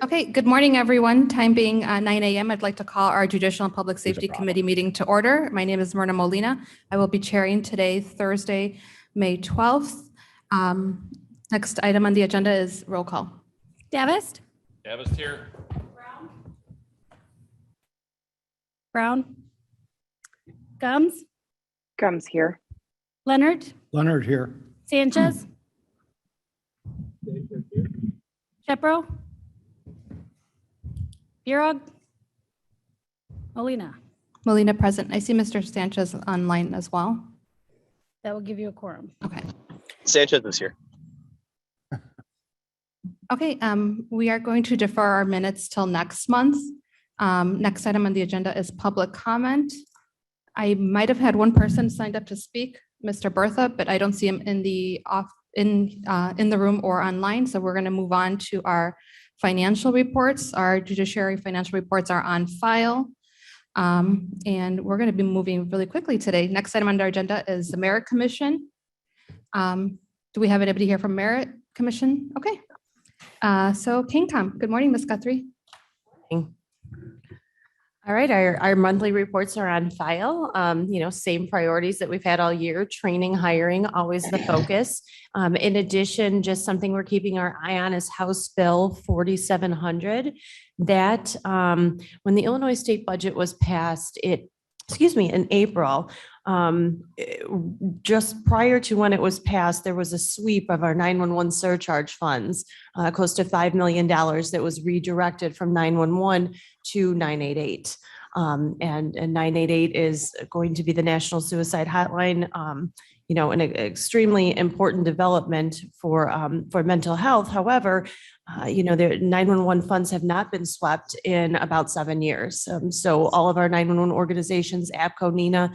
Okay, good morning, everyone. Time being 9 a.m., I'd like to call our Judicial and Public Safety Committee meeting to order. My name is Myrna Molina. I will be chairing today, Thursday, May 12th. Next item on the agenda is roll call. Davis? Davis here. Brown? Gums? Gums here. Leonard? Leonard here. Sanchez? Shepro? Burog? Molina? Molina present. I see Mr. Sanchez online as well. That will give you a quorum. Okay. Sanchez is here. Okay, we are going to defer our minutes till next month. Next item on the agenda is public comment. I might have had one person signed up to speak, Mr. Bertha, but I don't see him in the room or online. So we're going to move on to our financial reports. Our judiciary financial reports are on file. And we're going to be moving really quickly today. Next item on our agenda is the Merit Commission. Do we have anybody here from Merit Commission? Okay. So KingCom, good morning, Ms. Guthrie. All right, our monthly reports are on file. Same priorities that we've had all year, training, hiring, always the focus. In addition, just something we're keeping our eye on is House Bill 4700. That when the Illinois state budget was passed, in April, just prior to when it was passed, there was a sweep of our 911 surcharge funds, close to $5 million that was redirected from 911 to 988. And 988 is going to be the National Suicide Hotline, an extremely important development for mental health. However, the 911 funds have not been swept in about 7 years. So all of our 911 organizations, APCO, NENA,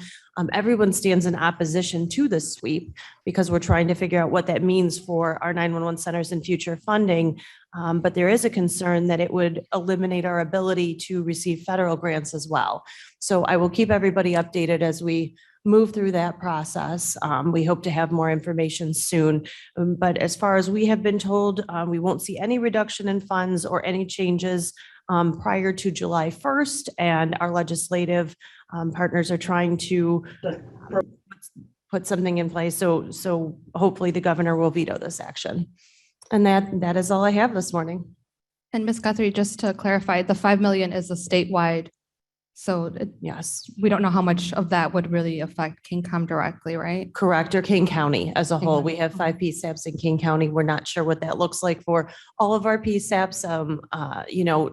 everyone stands in opposition to this sweep because we're trying to figure out what that means for our 911 centers and future funding. But there is a concern that it would eliminate our ability to receive federal grants as well. So I will keep everybody updated as we move through that process. We hope to have more information soon. But as far as we have been told, we won't see any reduction in funds or any changes prior to July 1st. And our legislative partners are trying to put something in place. So hopefully the governor will veto this action. And that is all I have this morning. And Ms. Guthrie, just to clarify, the 5 million is a statewide. So Yes, we don't know how much of that would really affect KingCom directly, right? correct. Or King County as a King whole. County, We have 5 PSAPs in King County. We're not sure what that looks like for all of our PSAPs,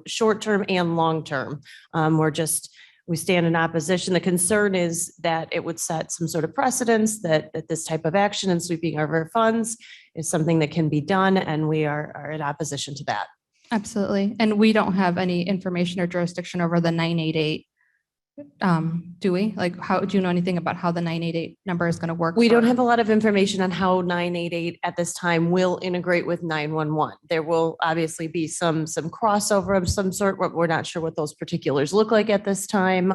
short-term and long-term. We stand in opposition. The concern is that it would set some sort of precedence that this type of action and sweeping of our funds is something that can be done, and we are in opposition to that. Absolutely. And we don't have any information or jurisdiction over the 988. Do we? Like, how do you know anything about how the 988 number is going to work? We don't have a lot of information on how 988 at this time will integrate with 911. There will obviously be some crossover of some sort, but we're not sure what those particulars look like at this time.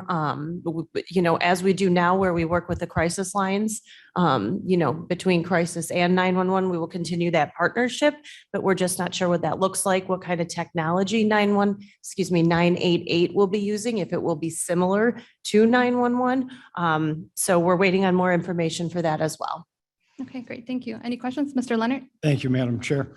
As we do now, where we work with the crisis lines, between crisis and 911, we will continue that partnership, but we're just not sure what that looks like, what kind of technology 988 will be using, if it will be similar to 911. So we're waiting on more information for that as well. Okay, great. Thank you. Any questions, Mr. Leonard? Thank you, Madam Chair.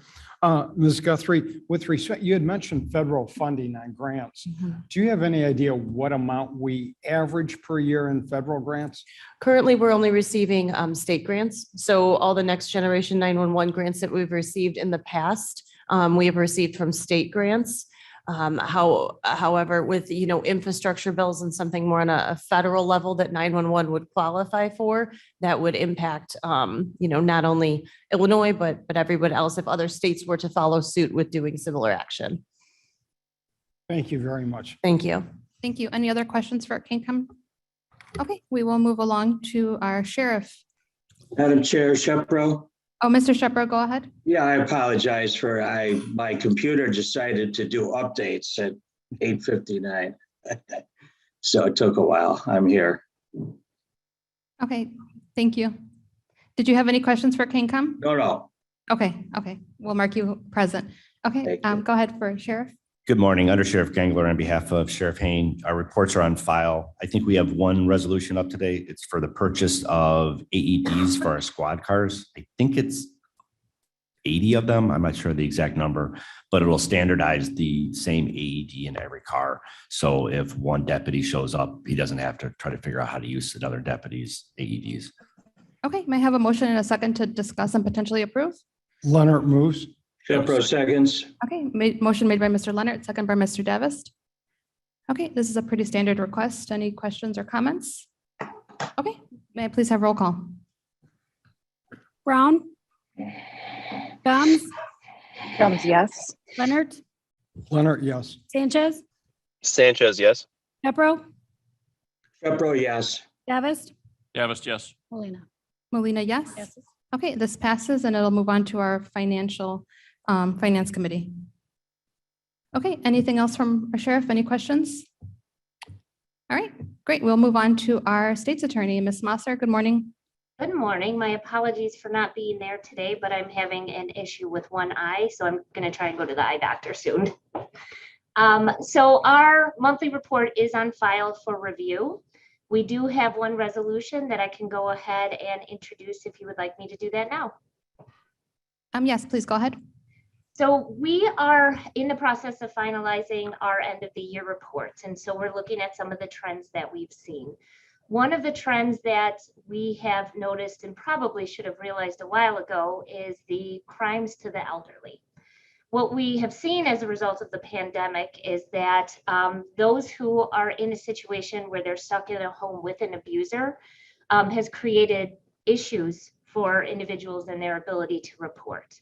Ms. Guthrie, with respect, you had mentioned federal funding on grants. Do you have any idea what amount we average per year in federal grants? Currently, we're only receiving state grants. So all the next generation 911 grants that we've received in the past, we have received from state grants. However, with, infrastructure bills and something more on a federal level that 911 would qualify for, that would impact, not only Illinois, but everyone else if other states were to follow suit with doing similar action. Thank you very much. Thank you. Thank you. Any other questions for KingCom? Okay, we will move along to our sheriff. Madam Chair, Shepro. Oh, Mr. Shepard, go ahead. Yeah, I apologize for my computer decided to do updates at 8:59. So it took a while. I'm here. Okay, thank you. Did you have any questions for KingCom? No. Okay. We'll mark you present. Okay, Thank you. go ahead for sheriff. Good morning, Under Sheriff Gangler on behalf of Sheriff Hain. Our reports are on file. I think we have one resolution up today. It's for the purchase of AEDs for our squad cars. I think it's 80 of them. I'm not sure the exact number, but it will standardize the same AED in every car. So if one deputy shows up, he doesn't have to try to figure out how to use another deputy's AEDs. Okay, may I have a motion and a second to discuss and potentially approve? Leonard moves. Shepro seconds. Okay, motion made by Mr. Leonard, second by Mr. Davist. Okay, this is a pretty standard request. Any questions or comments? Okay, may I please have roll call? Brown, Gomes, Gomes, yes. Leonard, Leonard, yes. Sanchez, Sanchez, yes. Shepro, Shepro, yes. Davist, Davist, yes. Molina. Molina, yes? Yes. Okay, this passes and it'll move on to our Finance Committee. Okay, anything else from our sheriff? Any questions? All right, great. We'll move on to our state's attorney, Ms. Mosser. Good morning. Good morning. My apologies for not being there today, but I'm having an issue with one eye, so I'm going to try and go to the eye doctor soon. So our monthly report is on file for review. We do have one resolution that I can go ahead and introduce if you would like me to do that now. Yes, please go ahead. So we are in the process of finalizing our end of the year reports. And so we're looking at some of the trends that we've seen. One of the trends that we have noticed and probably should have realized a while ago is the crimes to the elderly. What we have seen as a result of the pandemic is that those who are in a situation where they're stuck in a home with an abuser has created issues for individuals and their ability to report.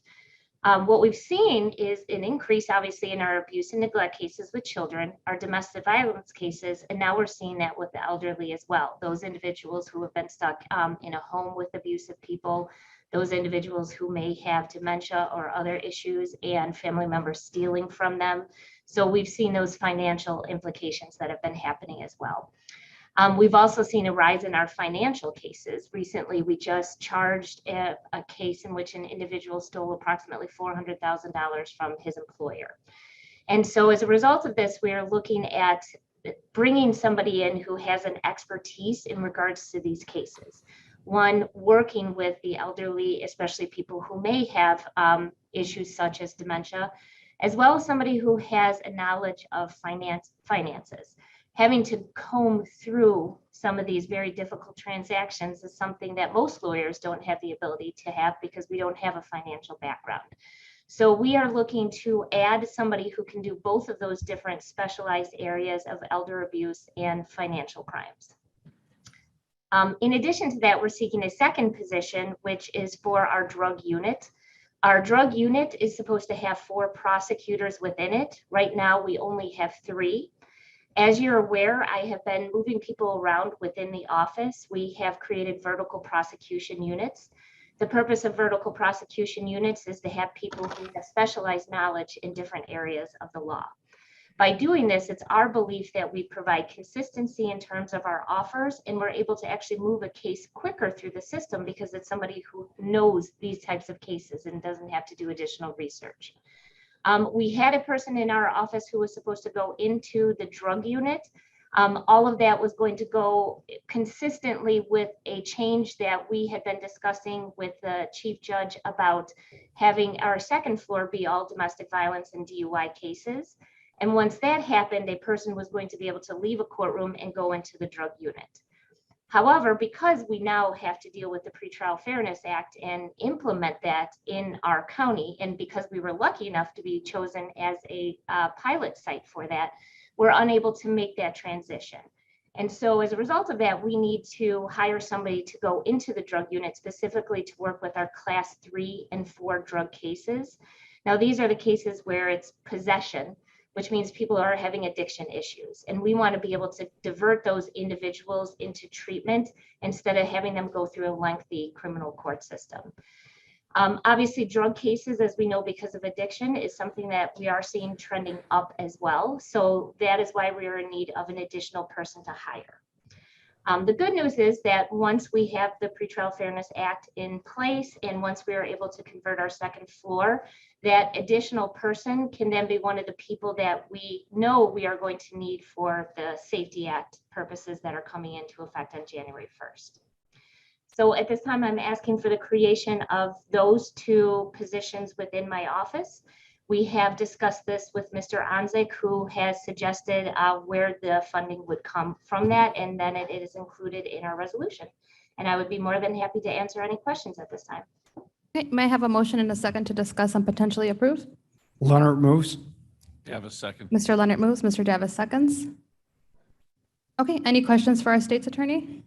What we've seen is an increase, obviously, in our abuse and neglect cases with children, our domestic violence cases, and now we're seeing that with the elderly as well. Those individuals who have been stuck in a home with abusive people, those individuals who may have dementia or other issues and family members stealing from them. So we've seen those financial implications that have been happening as well. We've also seen a rise in our financial cases. Recently, we just charged a case in which an individual stole approximately $400,000 from his employer. And so as a result of this, we are looking at bringing somebody in who has an expertise in regards to these cases. One, working with the elderly, especially people who may have issues such as dementia, as well as somebody who has a knowledge of finances. Having to comb through some of these very difficult transactions is something that most lawyers don't have the ability to have because we don't have a financial background. So we are looking to add somebody who can do both of those different specialized areas of elder abuse and financial crimes. In addition to that, we're seeking a second position, which is for our drug unit. Our drug unit is supposed to have 4 prosecutors within it. Right now, we only have 3. As you're aware, I have been moving people around within the office. We have created vertical prosecution units. The purpose of vertical prosecution units is to have people who have specialized knowledge in different areas of the law. By doing this, it's our belief that we provide consistency in terms of our offers, and we're able to actually move a case quicker through the system because it's somebody who knows these types of cases and doesn't have to do additional research. We had a person in our office who was supposed to go into the drug unit. All of that was going to go consistently with a change that we had been discussing with the chief judge about having our second floor be all domestic violence and DUI cases. And once that happened, a person was going to be able to leave a courtroom and go into the drug unit. However, because we now have to deal with the Pretrial Fairness Act and implement that in our county, and because we were lucky enough to be chosen as a pilot site for that, we're unable to make that transition. And so as a result of that, we need to hire somebody to go into the drug unit specifically to work with our class 3 and 4 drug cases. Now, these are the cases where it's possession, which means people are having addiction issues. And we want to be able to divert those individuals into treatment instead of having them go through a lengthy criminal court system. Obviously, drug cases, as we know, because of addiction, is something that we are seeing trending up as well. So that is why we are in need of an additional person to hire. The good news is that once we have the Pretrial Fairness Act in place and once we are able to convert our second floor, that additional person can then be one of the people that we know we are going to need for the Safety Act purposes that are coming into effect on January 1st. So at this time, I'm asking for the creation of those two positions within my office. We have discussed this with Mr. Anzik, who has suggested where the funding would come from that, and then it is included in our resolution. And I would be more than happy to answer any questions at this time. Okay, may I have a motion and a second to discuss and potentially approve? Leonard moves. Davis second. Mr. Leonard moves, Mr. Davis seconds. Okay, any questions for our state's attorney?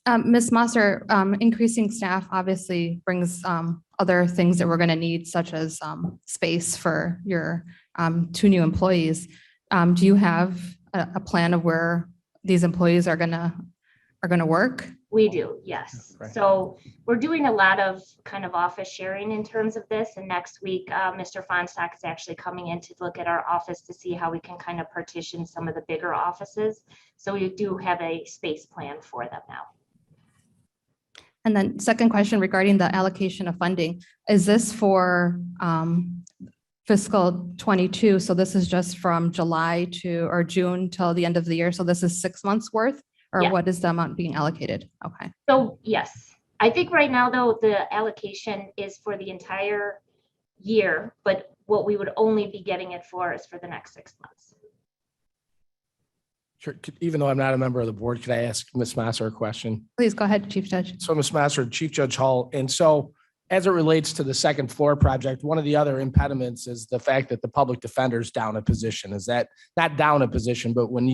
Ms. Mosser, increasing staff obviously brings other things that we're going to need, such as space for your two new employees. Do you have a plan of where these employees are going to work? We do, yes. Okay. So we're doing a lot of kind of office sharing in terms of this. And next week, Mr. Fonstock is actually coming in to look at our office to see how we can kind of partition some of the bigger offices. So we do have a space plan for them now. And then second question regarding the allocation of funding, is this for fiscal 22? So this is just from July to, or June till the end of the year. So this is 6 months worth, or Yeah. what is the amount being allocated? Okay. So yes, I think right now though, the allocation is for the entire year, but what we would only be getting it for is for the next 6 months. Sure. Even though I'm not a member of the board, could I ask Ms. Masser a question? Please go ahead, Chief Judge. So Ms. Masser, Chief Judge Hull, and so as it relates to the second floor project, one of the other impediments is the fact that the public defender's down a position. Is that not down a position, but when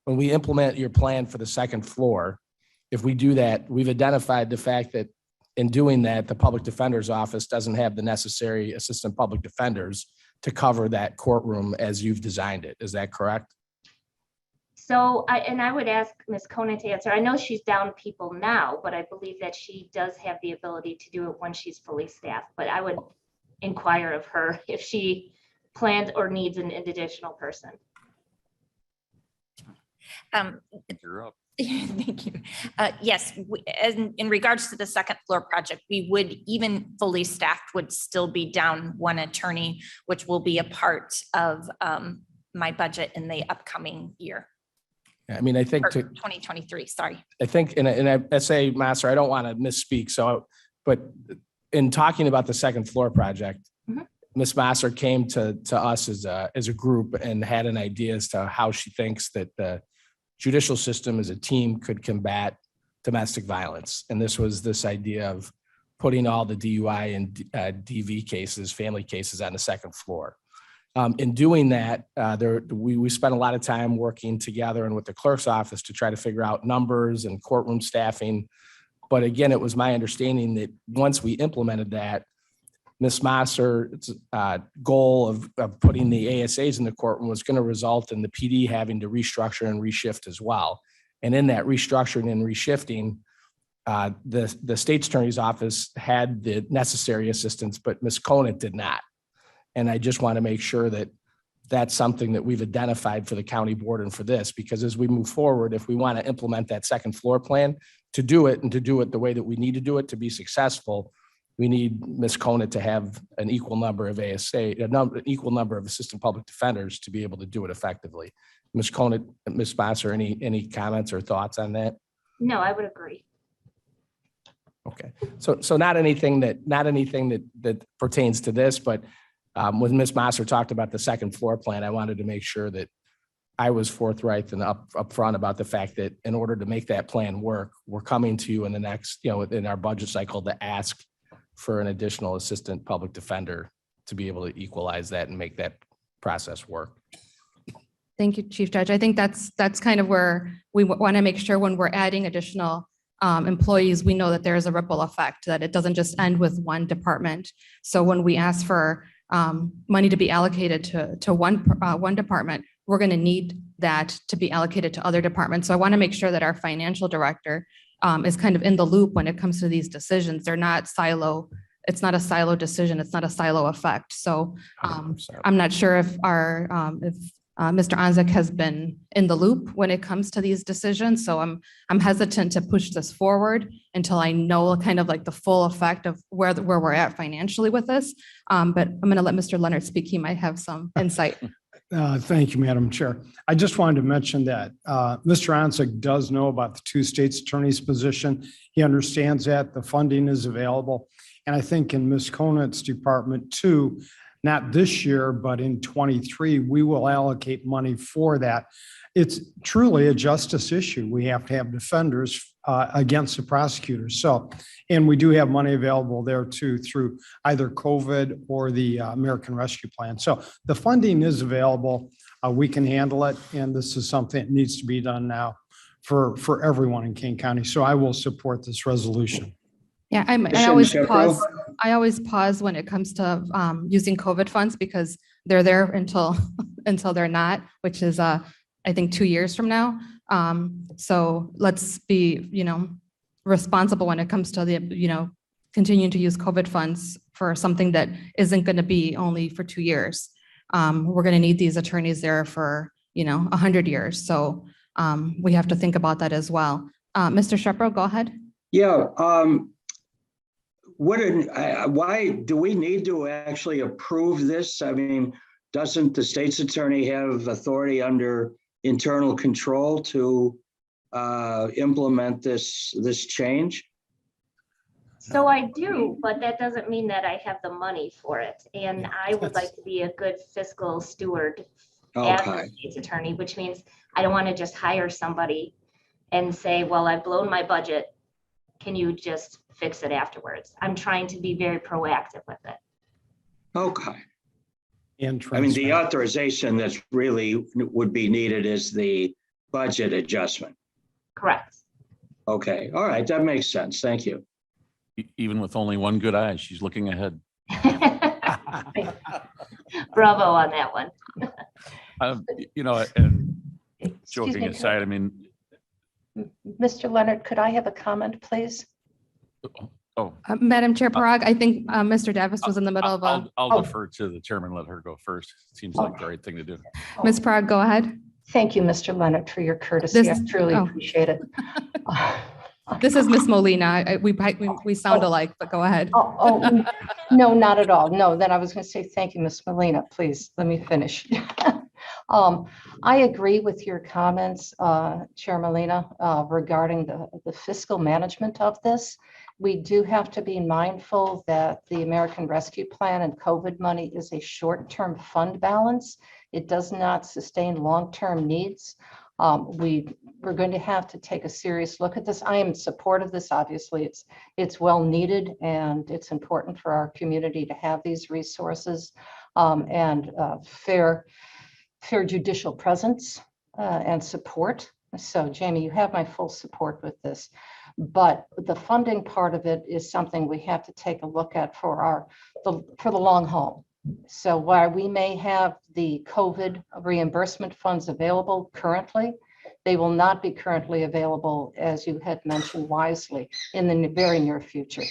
we implement your plan for the second floor, if we do that, we've identified the fact that in doing that, the public defender's office doesn't have the necessary assistant public defenders to cover that courtroom as you've designed it. Is that correct? So I would ask Ms. Conan to answer. I know she's down people now, but I believe that she does have the ability to do it when she's fully staffed. But I would inquire of her if she plans or needs an additional person. You're up. Thank you. Yes, in regards to the second floor project, we would, even fully staffed, would still be down one attorney, which will be a part of my budget in the upcoming year. I mean, I think Or to, 2023, sorry. I think, and I say, Masser, I don't want to misspeak. So, but in talking about the second floor project, Mhm. Ms. Masser came to us as a group and had an idea as to how she thinks that the judicial system as a team could combat domestic violence. And this was this idea of putting all the DUI and DV cases, family cases on the second floor. In doing that, we spent a lot of time working together and with the clerk's office to try to figure out numbers and courtroom staffing. But again, it was my understanding that once we implemented that, Ms. Masser's goal of putting the ASAs in the courtroom was going to result in the PD having to restructure and reshift as well. And in that restructuring and reshifting, the state's attorney's office had the necessary assistance, but Ms. Conant did not. And I just want to make sure that that's something that we've identified for the county board and for this, because as we move forward, if we want to implement that second floor plan to do it and to do it the way that we need to do it to be successful, we need Ms. Conant to have an equal number of an equal number of assistant public defenders to be able to do it effectively. Ms. Conant, Ms. Masser, any comments or thoughts on that? No, I would agree. Okay, so not anything that pertains to this, but when Ms. Masser talked about the second floor plan, I wanted to make sure that I was forthright and upfront about the fact that in order to make that plan work, we're coming to you in the next, in our budget cycle to ask for an additional assistant public defender to be able to equalize that and make that process work. Thank you, Chief Judge. I think that's kind of where we want to make sure when we're adding additional employees, we know that there is a ripple effect, that it doesn't just end with one department. So when we ask for money to be allocated to one department, we're going to need that to be allocated to other departments. So I want to make sure that our financial director is kind of in the loop when it comes to these decisions. They're not silo. It's not a silo decision. It's not a silo effect. So I'm not sure if Mr. Anzik has been in the loop when it comes to these decisions, so I'm hesitant to push this forward until I know kind of like the full effect of where we're at financially with this. But I'm going to let Mr. Leonard speak. He might have some insight. Thank you, Madam Chair. I just wanted to mention that Mr. Ansick does know about the two states attorney's position. He understands that the funding is available. And I think in Ms. Conant's department too, not this year, but in 23, we will allocate money for that. It's truly a justice issue. We have to have defenders against the prosecutors. So, and we do have money available there too through either COVID or the American Rescue Plan. So the funding is available. We can handle it. And this is something that needs to be done now for everyone in King County. So I will support this resolution. Yeah, I always pause when it comes to using COVID funds because they're there until they're not, which is I think 2 years from now. So let's be, responsible when it comes to the, continuing to use COVID funds for something that isn't going to be only for 2 years. We're going to need these attorneys there for, 100 years. So we have to think about that as well. Mr. Shepro, go ahead. Yeah. Why do we need to actually approve this? I mean, doesn't the state's attorney have authority under internal control to implement this change? So I do, but that doesn't mean that I have the money for it. And I would like to be a good fiscal steward as a state's attorney, which means I don't want to just hire somebody and say, well, I've blown my budget. Can you just fix it afterwards? I'm trying to be very proactive with it. Okay. And I mean, the authorization that's really would be needed is the budget adjustment. Correct. Okay. All right. That makes sense. Thank you. Even with only one good eye, she's looking ahead. Bravo on that one. And joking aside, I mean, Mr. Leonard, could I have a comment, please? Madam Chair Parag, I think Mr. Davis was in the middle of a. I'll defer to the chairman, let her go first. Seems like the right thing to do. Ms. Parag, go ahead. Thank you, Mr. Leonard, for your courtesy. I truly appreciate it. This is Ms. Molina. We sound alike, but go ahead. No, not at all. No, then I was going to say, thank you, Ms. Molina. Please, let me finish. I agree with your comments, Chair Molina, regarding the fiscal management of this. We do have to be mindful that the American Rescue Plan and COVID money is a short-term fund balance. It does not sustain long-term needs. We're going to have to take a serious look at this. I am in support of this. Obviously, it's well needed and it's important for our community to have these resources and fair judicial presence and support. So, Jamie, you have my full support with this. But the funding part of it is something we have to take a look at for the long haul. So while we may have the COVID reimbursement funds available currently, they will not be currently available, as you had mentioned wisely, in the very near future.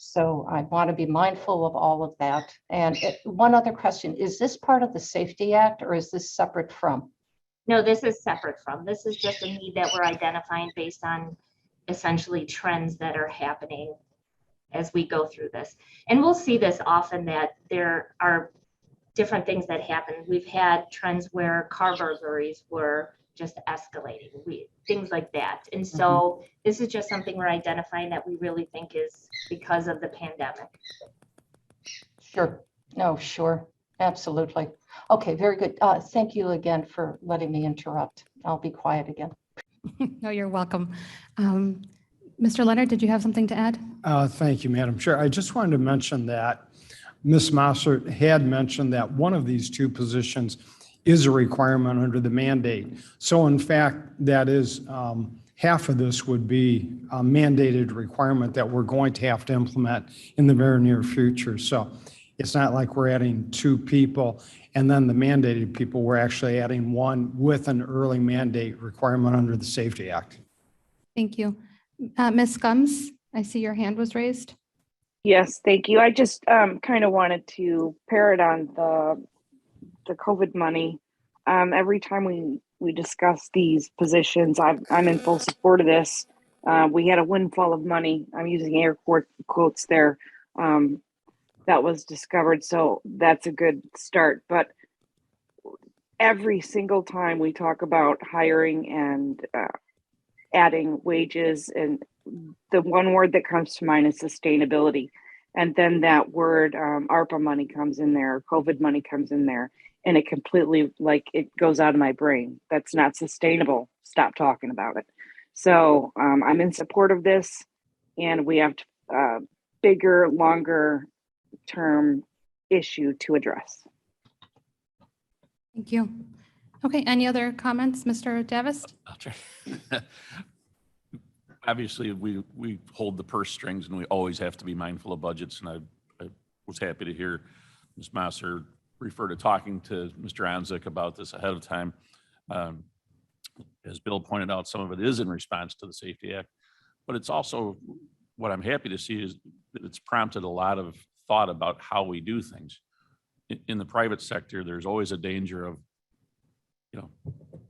So I want to be mindful of all of that. And one other question, is this part of the Safety Act or is this separate from? No, this is separate from. This is just a need that we're identifying based on essentially trends that are happening as we go through this. And we'll see this often, that there are different things that happen. We've had trends where car burglaries were just escalating, things like that. And so this is just something we're identifying that we really think is because of the pandemic. Sure. No, sure. Absolutely. Okay, very good. Thank you again for letting me interrupt. I'll be quiet again. No, you're welcome. Mr. Leonard, did you have something to add? Thank you, Madam Chair. I just wanted to mention that Ms. Mossert had mentioned that one of these two positions is a requirement under the mandate. So in fact, that is half of this would be a mandated requirement that we're going to have to implement in the very near future. So it's not like we're adding two people and then the mandated people, we're actually adding one with an early mandate requirement under the Safety Act. Thank you. Ms. Gumbs, I see your hand was raised. Yes, thank you. I just kind of wanted to parrot on the COVID money. every time we discuss these positions, I'm in full support of this. We had a windfall of money. I'm using air quotes there. That was discovered, so that's a good start. But every single time we talk about hiring and adding wages, and the one word that comes to mind is sustainability. And then that word, ARPA money comes in there, COVID money comes in there, and it completely, like, it goes out of my brain. That's not sustainable. Stop talking about it. So I'm in support of this, and we have bigger, longer term issue to address. Thank you. Okay, any other comments, Mr. Davis? I'll try. Obviously, we hold the purse strings and we always have to be mindful of budgets. And I was happy to hear Ms. Masser refer to talking to Mr. Anzik about this ahead of time. As Bill pointed out, some of it is in response to the Safety Act, but it's also, what I'm happy to see is that it's prompted a lot of thought about how we do things. In the private sector, there's always a danger of, you know,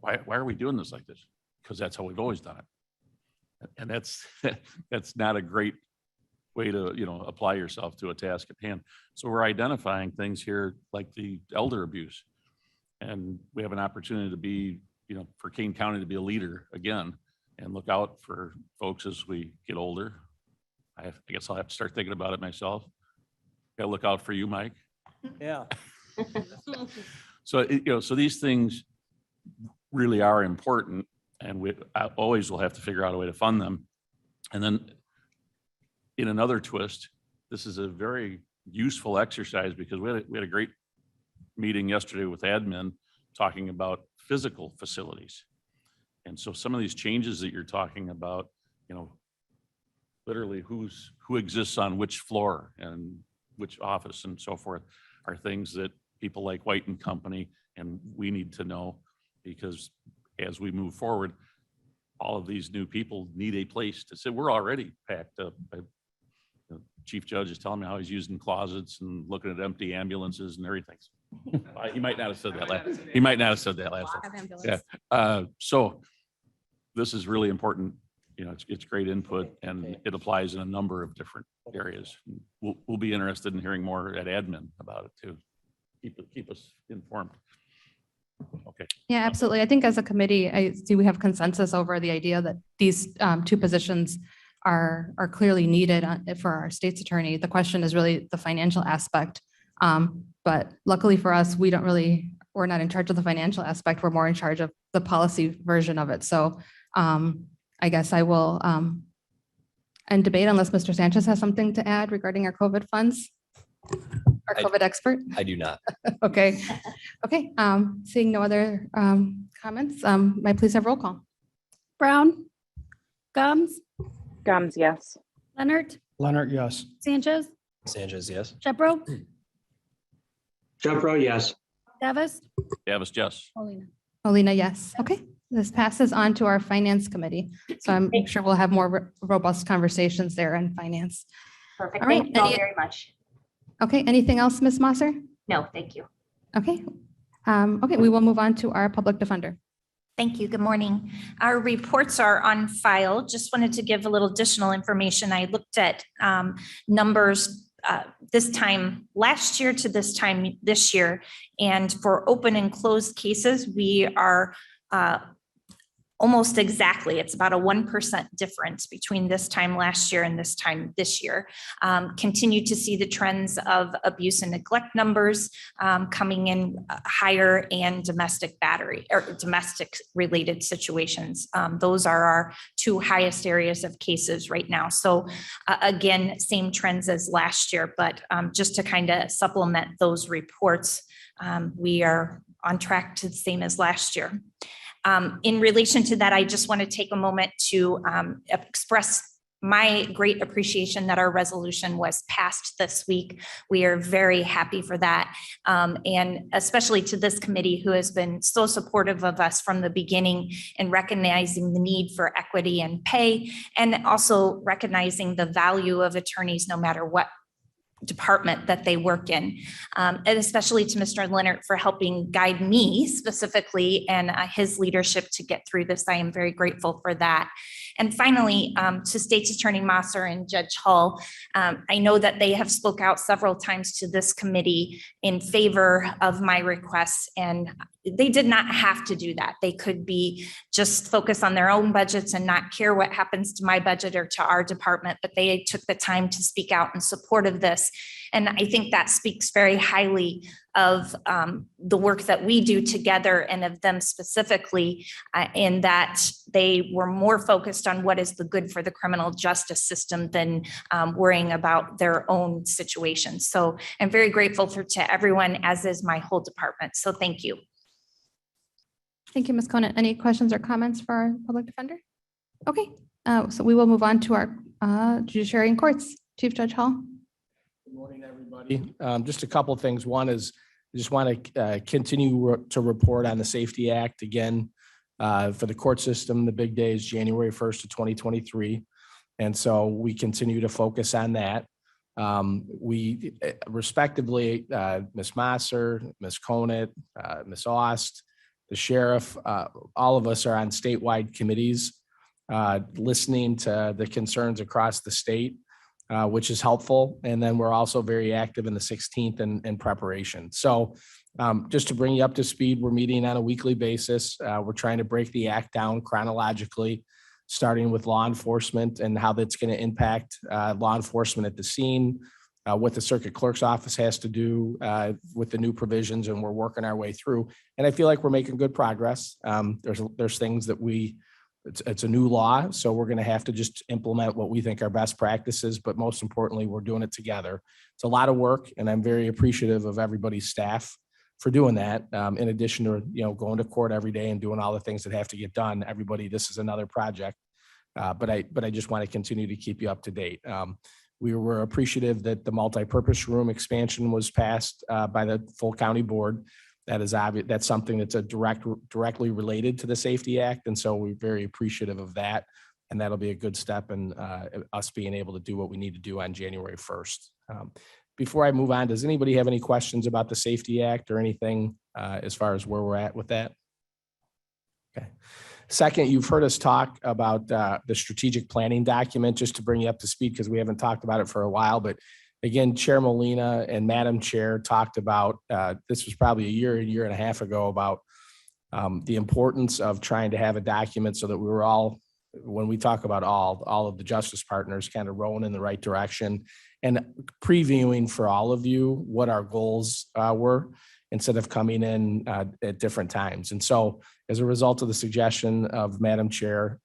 why are we doing this like this? Because that's how we've always done it. And that's not a great way to, you know, apply yourself to a task at hand. So we're identifying things here like the elder abuse. And we have an opportunity to be, you know, for Kane County to be a leader again and look out for folks as we get older. I guess I'll have to start thinking about it myself. Gotta look out for you, Mike. Yeah. So, you know, so these things really are important, and we always will have to figure out a way to fund them. And then in another twist, this is a very useful exercise because we had a great meeting yesterday with admin talking about physical facilities. And so some of these changes that you're talking about, you know, literally who exists on which floor and which office and so forth are things that people like White and Company and we need to know, because as we move forward, all of these new people need a place to sit. We're already packed up. The Chief Judge is telling me how he's using closets and looking at empty ambulances and everything. He might not have said that last. He might not have said that last time. Yeah. So this is really important. You know, it's great input, and it applies in a number of different areas. We'll be interested in hearing more at admin about it too. Keep us informed. Okay. Yeah, absolutely. I think as a committee, I see we have consensus over the idea that these two positions are clearly needed for our state's attorney. The question is really the financial aspect. But luckily for us, we're not in charge of the financial aspect. We're more in charge of the policy version of it. So I guess I will end debate unless Mr. Sanchez has something to add regarding our COVID funds. Our COVID expert? I do not. Okay. Okay. Seeing no other comments, may I please have roll call? Brown, Gums, Gums, yes. Leonard, Leonard, yes. Sanchez, Sanchez, yes. Shepro, Jeffro, yes. Davis, Davis, yes. Molina, yes. Okay. This passes on to our finance committee. So I'm sure we'll have more robust conversations there in finance. Perfect. All right. Thank you all very much. Okay. Anything else, Ms. Mosser? No, thank you. Okay. Okay. We will move on to our public defender. Thank you. Good morning. Our reports are on file. Just wanted to give a little additional information. I looked at numbers this time last year to this time this year. And for open and closed cases, we are almost exactly, it's about a 1% difference between this time last year and this time this year. Continue to see the trends of abuse and neglect numbers coming in higher, and domestic battery or domestic related situations. Those are our two highest areas of cases right now. So again, same trends as last year, but just to kind of supplement those reports, we are on track to the same as last year. In relation to that, I just want to take a moment to express my great appreciation that our resolution was passed this week. We are very happy for that. And especially to this committee who has been so supportive of us from the beginning in recognizing the need for equity and pay, and also recognizing the value of attorneys no matter what department that they work in. And especially to Mr. Leonard for helping guide me specifically and his leadership to get through this. I am very grateful for that. And finally, to State's Attorney Mosser and Judge Hull, I know that they have spoke out several times to this committee in favor of my requests, and they did not have to do that. They could be just focus on their own budgets and not care what happens to my budget or to our department, but they took the time to speak out in support of this. And I think that speaks very highly of the work that we do together and of them specifically, in that they were more focused on what is the good for the criminal justice system than worrying about their own situation. So I'm very grateful to everyone, as is my whole department. So thank you. Thank you, Ms. Conant. Any questions or comments for our public defender? Okay, so we will move on to our judiciary and courts. Chief Judge Hall. Good morning, everybody. Just a couple of things. One is I just want to continue to report on the Safety Act again for the court system. The big day is January 1st of 2023. And so we continue to focus on that. We respectively, Ms. Mosser, Ms. Conant, Ms. Ost, the sheriff, all of us are on statewide committees, listening to the concerns across the state, which is helpful. And then we're also very active in the 16th in preparation. So just to bring you up to speed, we're meeting on a weekly basis. We're trying to break the act down chronologically, starting with law enforcement and how that's going to impact law enforcement at the scene, what the circuit clerk's office has to do with the new provisions, and we're working our way through. And I feel like we're making good progress. There's things that it's a new law, so we're going to have to just implement what we think are best practices, but most importantly, we're doing it together. It's a lot of work, and I'm very appreciative of everybody's staff for doing that. In addition to, going to court every day and doing all the things that have to get done, everybody, this is another project. But I just want to continue to keep you up to date. We were appreciative that the multipurpose room expansion was passed by the full county board. That is obvious. That's something that's directly related to the Safety Act. And so we're very appreciative of that. And that'll be a good step in us being able to do what we need to do on January 1st. Before I move on, does anybody have any questions about the Safety Act or anything as far as where we're at with that? Okay. Second, you've heard us talk about the strategic planning document, just to bring you up to speed, because we haven't talked about it for a while. But again, Chair Molina and Madam Chair talked about, this was probably a year and a half ago, about the importance of trying to have a document so that we were all, when we talk about all of the justice partners, kind of rowing in the right direction and previewing for all of you what our goals were, instead of coming in at different times. And so as a result of the suggestion of Madam Chair,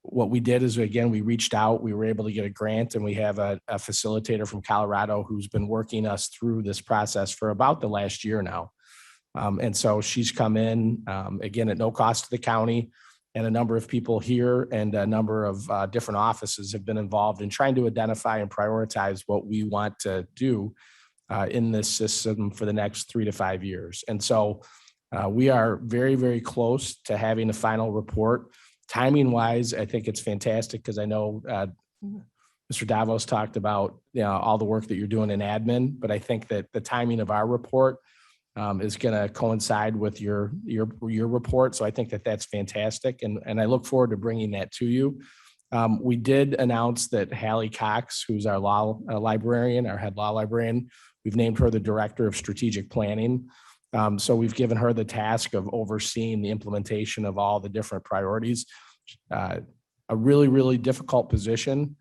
what we did is, again, we reached out, we were able to get a grant, and we have a facilitator from Colorado who's been working us through this process for about the last year now. And so she's come in, again, at no cost to the county, and a number of people here and a number of different offices have been involved in trying to identify and prioritize what we want to do in this system for the next 3 to 5 years. And so we are very, very close to having a final report. Timing wise, I think it's fantastic, because I know Mr. Davos talked about all the work that you're doing in admin, but I think that the timing of our report is going to coincide with your report. So I think that that's fantastic. And I look forward to bringing that to you. We did announce that Hallie Cox, who's our law librarian, our head law librarian, we've named her the Director of Strategic Planning. So we've given her the task of overseeing the implementation of all the different priorities. A really, really difficult position.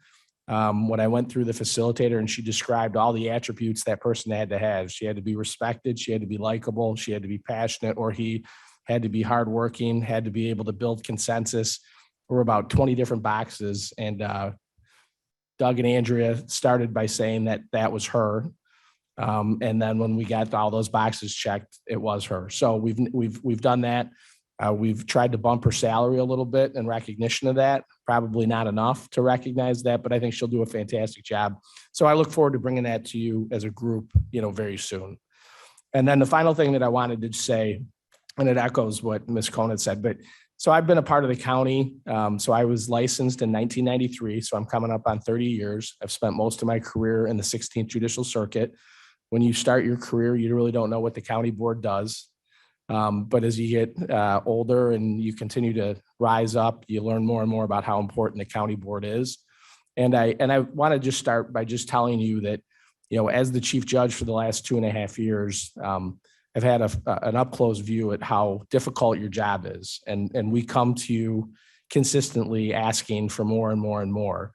When I went through the facilitator and she described all the attributes that person had to have, she had to be respected, she had to be likable, she had to be passionate, or he had to be hardworking, had to be able to build consensus. We're about 20 different boxes, and Doug and Andrea started by saying that that was her. And then when we got all those boxes checked, it was her. So we've done that. We've tried to bump her salary a little bit in recognition of that. Probably not enough to recognize that, but I think she'll do a fantastic job. So I look forward to bringing that to you as a group, very soon. And then the final thing that I wanted to say, and it echoes what Ms. Conant said, but So I've been a part of the county. So I was licensed in 1993. So I'm coming up on 30 years. I've spent most of my career in the 16th Judicial Circuit. When you start your career, you really don't know what the county board does. But as you get older and you continue to rise up, you learn more and more about how important the county board is. And I want to just start by just telling you that, as the chief judge for the last 2.5 years, I've had an up close view at how difficult your job is. And we come to you consistently asking for more and more and more.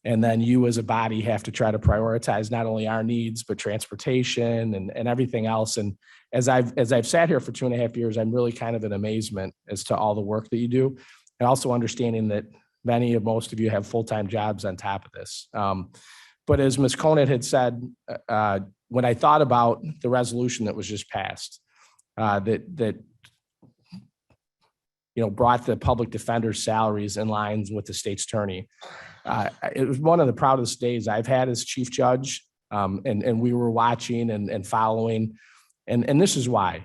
And then you as a body have to try to prioritize not only our needs, but transportation and everything else. And as I've sat here for 2.5 years, I'm really kind of in amazement as to all the work that you do. And also understanding that most of you have full-time jobs on top of this. But as Ms. Conant had said, when I thought about the resolution that was just passed, that brought the public defender's salaries in line with the state's attorney, it was one of the proudest days I've had as chief judge. And we were watching and following. And this is why.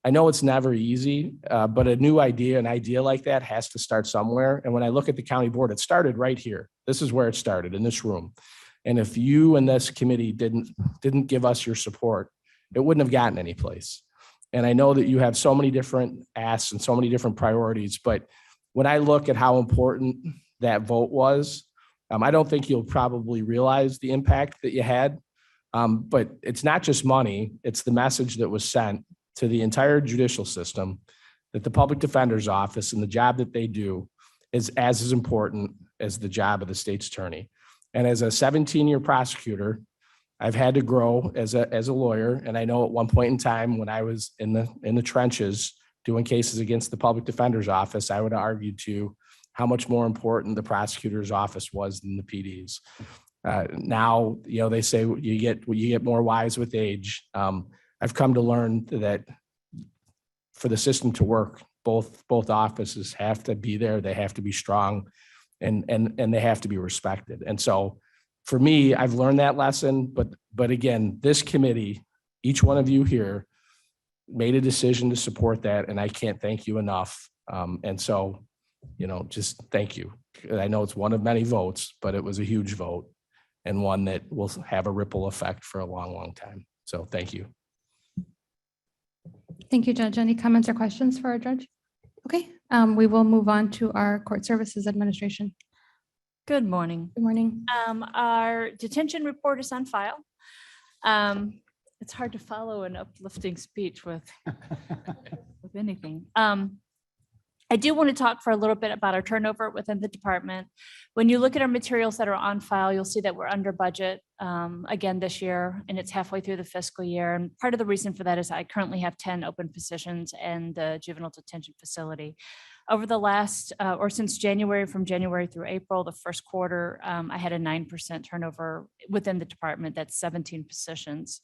I know it's never easy, but a new idea, an idea like that has to start somewhere. And when I look at the county board, it started right here. This is where it started, in this room. And if you and this committee didn't give us your support, it wouldn't have gotten any place. And I know that you have so many different asks and so many different priorities, but when I look at how important that vote was, I don't think you'll probably realize the impact that you had. But it's not just money, it's the message that was sent to the entire judicial system that the public defender's office and the job that they do is as important as the job of the state's attorney. And as a 17-year prosecutor, I've had to grow as a lawyer. And I know at one point in time when I was in the trenches doing cases against the public defender's office, I would argue to how much more important the prosecutor's office was than the PD's. Now, they say you get more wise with age. I've come to learn that for the system to work, both offices have to be there. They have to be strong, and they have to be respected. And so, for me, I've learned that lesson. But again, this committee, each one of you here, made a decision to support that, and I can't thank you enough. And so, just thank you. I know it's one of many votes, but it was a huge vote and one that will have a ripple effect for a long, long time. So thank you. Thank you, Judge. Any comments or questions for our judge? Okay, we will move on to our Court Services Administration. Good morning. Good morning. Our detention report is on file. It's hard to follow an uplifting speech with anything. I do want to talk for a little bit about our turnover within the department. When you look at our materials that are on file, you'll see that we're under budget again this year, and it's halfway through the fiscal year. And part of the reason for that is I currently have 10 open positions in the juvenile detention facility. Over the last, or since January, from January through April, the first quarter, I had a 9% turnover within the department. That's 17 positions.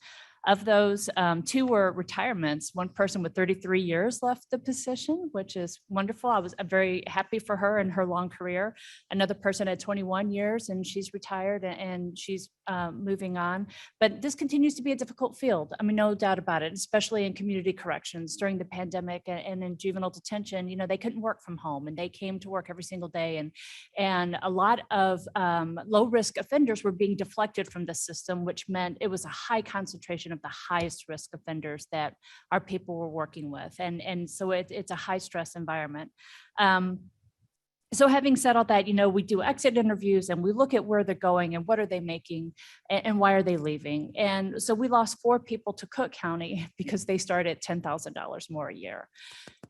Of those, 2 were retirements. One person with 33 years left the position, which is wonderful. I'm very happy for her and her long career. Another person had 21 years and she's retired and she's moving on. But this continues to be a difficult field. I mean, no doubt about it, especially in community corrections during the pandemic and in juvenile detention. They couldn't work from home and they came to work every single day. And a lot of low risk offenders were being deflected from the system, which meant it was a high concentration of the highest risk offenders that our people were working with. And so it's a high stress environment. So having said all that, we do exit interviews and we look at where they're going and what are they making and why are they leaving. And so we lost 4 people to Cook County because they started at $10,000 more a year.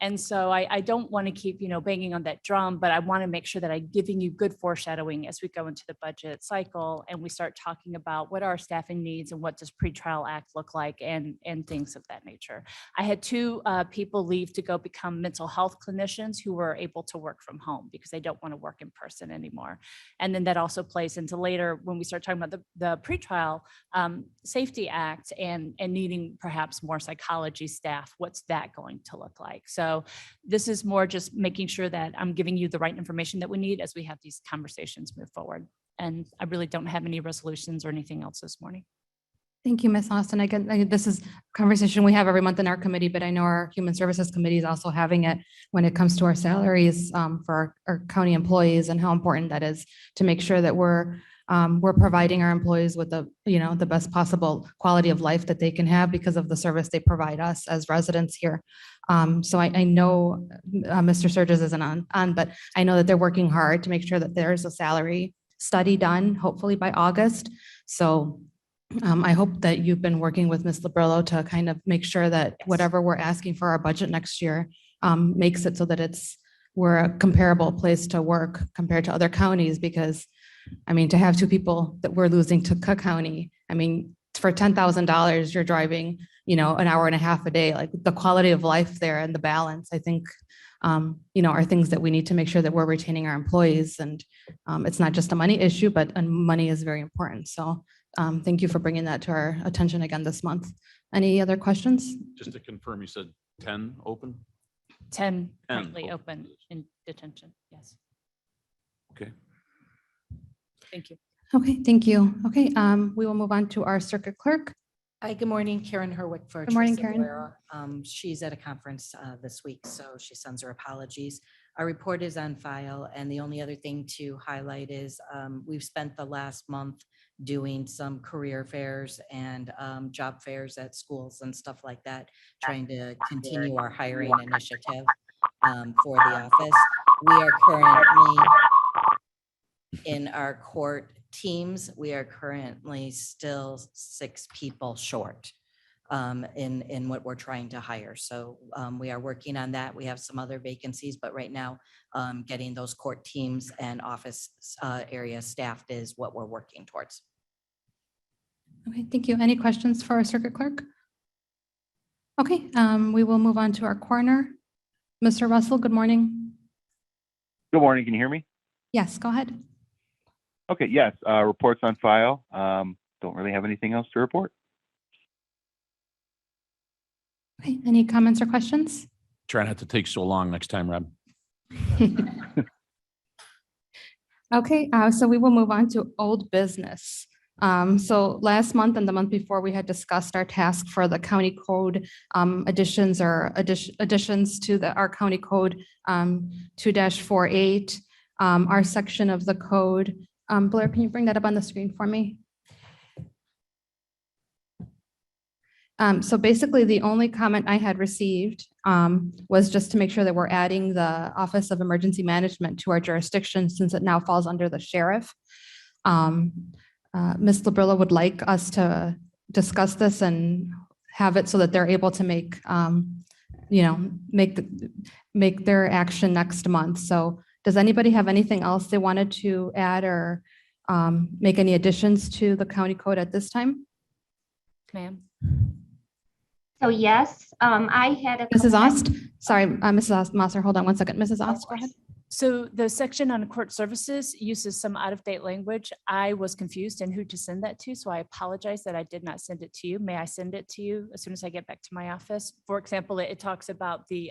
And so I don't want to keep, banging on that drum, but I want to make sure that I'm giving you good foreshadowing as we go into the budget cycle and we start talking about what our staffing needs and what does pretrial act look like and things of that nature. I had 2 people leave to go become mental health clinicians who were able to work from home because they don't want to work in person anymore. And then that also plays into later when we start talking about the pretrial safety act and needing perhaps more psychology staff. What's that going to look like? So this is more just making sure that I'm giving you the right information that we need as we have these conversations move forward. And I really don't have any resolutions or anything else this morning. Thank you, Ms. Austin. This is a conversation we have every month in our committee, but I know our Human Services Committee is also having it when it comes to our salaries for our county employees and how important that is to make sure that we're providing our employees with the best possible quality of life that they can have because of the service they provide us as residents here. So I know Mr. Sturgis isn't on, but I know that they're working hard to make sure that there's a salary study done, hopefully by August. So I hope that you've been working with Ms. Labrillo to kind of make sure that whatever we're asking for our budget next year makes it so that we're a comparable place to work compared to other counties, because I mean, to have two people that we're losing to Cook County, I mean, for $10,000, you're driving, an hour and a half a day, like the quality of life there and the balance, I think, are things that we need to make sure that we're retaining our employees. And it's not just a money issue, but money is very important. So thank you for bringing that to our attention again this month. Any other questions? Just to confirm, you said 10 open? 10 10 currently open. open in detention. Yes. Okay. Thank you. Okay, thank you. Okay, we will move on to our circuit clerk. Hi, good morning, Karen Herwick for. Good morning, Teresa Karen. Valero. She's at a conference this week, so she sends her apologies. Our report is on file, and the only other thing to highlight is we've spent the last month doing some career fairs and job fairs at schools and stuff like that, trying to continue our hiring initiative for the office. We are currently in our court teams, we are currently still 6 people short in what we're trying to hire. So we are working on that. We have some other vacancies, but right now getting those court teams and office area staffed is what we're working towards. Okay, thank you. Any questions for our circuit clerk? Okay, we will move on to our coroner. Mr. Russell, good morning. Good morning. Can you hear me? Yes, go ahead. Okay, yes, reports on file. Don't really have anything else to report. Okay, any comments or questions? Try not to take so long next time, Rob. Okay, so we will move on to old business. So last month and the month before, we had discussed our task for the county code additions to our county code 2-48, our section of the code. Blair, can you bring that up on the screen for me? So basically, the only comment I had received was just to make sure that we're adding the Office of Emergency Management to our jurisdiction, since it now falls under the sheriff. Ms. Labrillo would like us to discuss this and have it so that they're able to make their action next month. So does anybody have anything else they wanted to add or make any additions to the county code at this time? Ma'am. So yes, I had a. Mrs. Ost? Sorry, Mrs. Mosser, hold on one second. Mrs. Ost, go ahead. So the section on court services uses some out-of-date language. I was confused in who to send that to, so I apologize that I did not send it to you. May I send it to you as soon as I get back to my office? For example, it talks about the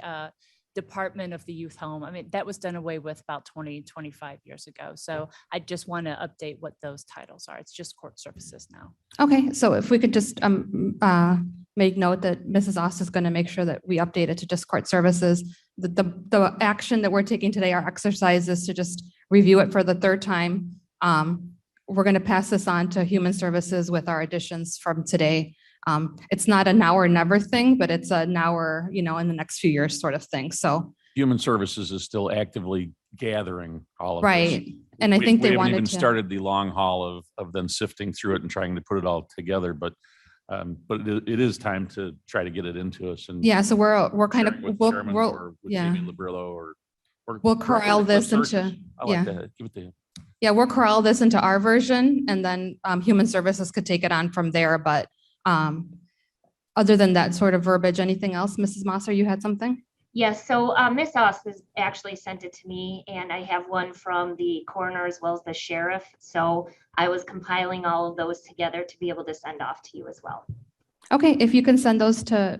Department of the Youth Home. I mean, that was done away with about 20, 25 years ago. So I just want to update what those titles are. It's just court services now. Okay, so if we could just make note that Mrs. Ost is going to make sure that we update it to just court services. The action that we're taking today, our exercise, is to just review it for the 3rd time. We're going to pass this on to Human Services with our additions from today. It's not a now or never thing, but it's a now or, in the next few years sort of thing. So Human Services is still actively gathering all of this. right, and I think We they haven't wanted even to. started the long haul of them sifting through it and trying to put it all together, but it is time to try to get it into us. And Yeah, so we're kind of sharing with we'll, Sherman we'll or with yeah Amy Labrillo or we'll corral this searches. into I like yeah. that. Give it to you. Yeah, we'll corral this into our version, and then Human Services could take it on from there. But other than that sort of verbiage, anything else? Mrs. Mosser, you had something? Yes, so Ms. Ost has actually sent it to me, and I have one from the coroner as well as the sheriff. So I was compiling all of those together to be able to send off to you as well. Okay, if you can send those to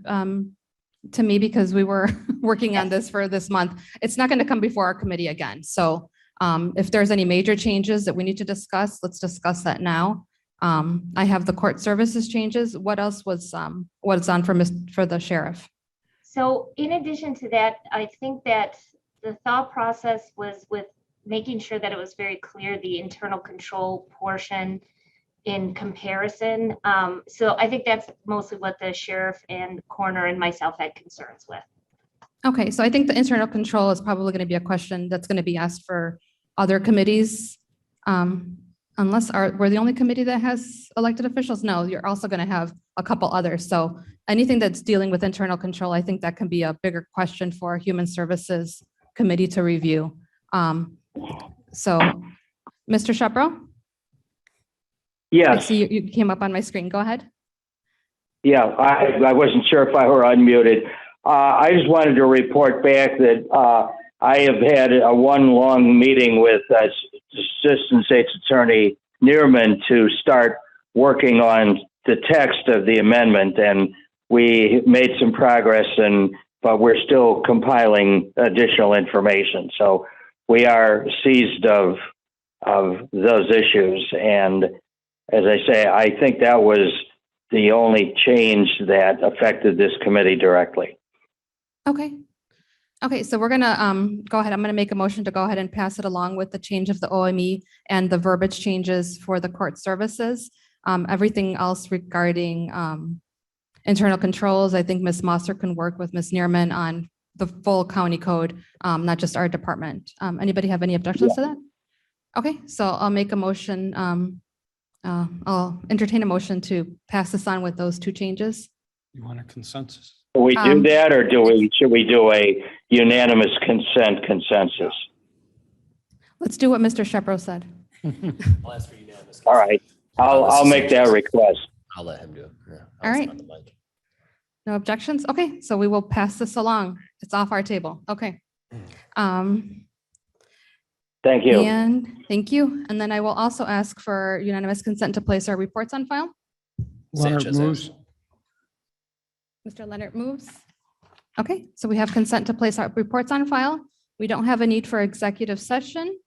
me, because we were working on this for this month. It's not going to come before our committee again. So if there's any major changes that we need to discuss, let's discuss that now. I have the court services changes. What else was on for the sheriff? So in addition to that, I think that the thought process was with making sure that it was very clear, the internal control portion in comparison. So I think that's mostly what the sheriff and coroner and myself had concerns with. Okay, so I think the internal control is probably going to be a question that's going to be asked for other committees. Unless we're the only committee that has elected officials? No, you're also going to have a couple others. So anything that's dealing with internal control, I think that can be a bigger question for Human Services Committee to review. So, Mr. Shepro? I Yes, see you came up on my screen. Go ahead. yeah, I wasn't sure if I were unmuted. I just wanted to report back that I have had one long meeting with Assistant State's Attorney Neerman to start working on the text of the amendment, and we made some progress, but we're still compiling additional information. So we are seized of those issues, and as I say, I think that was the only change that affected this committee directly. Okay. Okay, so we're gonna go ahead. I'm gonna make a motion to go ahead and pass it along with the change of the OME and the verbiage changes for the court services. Everything else regarding internal controls, I think Ms. Mosser can work with Ms. Neerman on the full county code, not just our department. Anybody have any objections to that? Okay, so I'll make a motion. I'll entertain a motion to pass this on with those two changes. You want a consensus? Do we do that, or should we do a unanimous consensus? Let's do what Mr. Shepro said. I'll ask for unanimous. All right, I'll make that request. I'll let him do it. Yeah, All right. No objections? Okay, so we will pass this along. It's off our table. Okay. Thank you. And thank you. And then I will also ask for unanimous consent to place our reports on file. Leonard Sanchez moves. Mr. Leonard moves. Okay, so we have consent to place our reports on file. We don't have a need for executive session.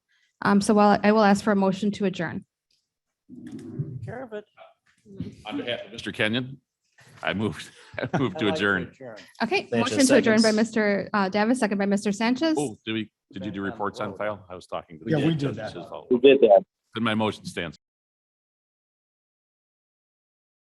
So I will ask for a motion to adjourn. Care of it. On behalf of Mr. Kenyon, I moved to adjourn. Okay, Sanchez motion to adjourn by seconds. Mr. Davis, second by Mr. Sanchez. Oh, did you do reports on file? I was talking to the. Yeah, we did judges that. as well. We did that. Then my motion stands.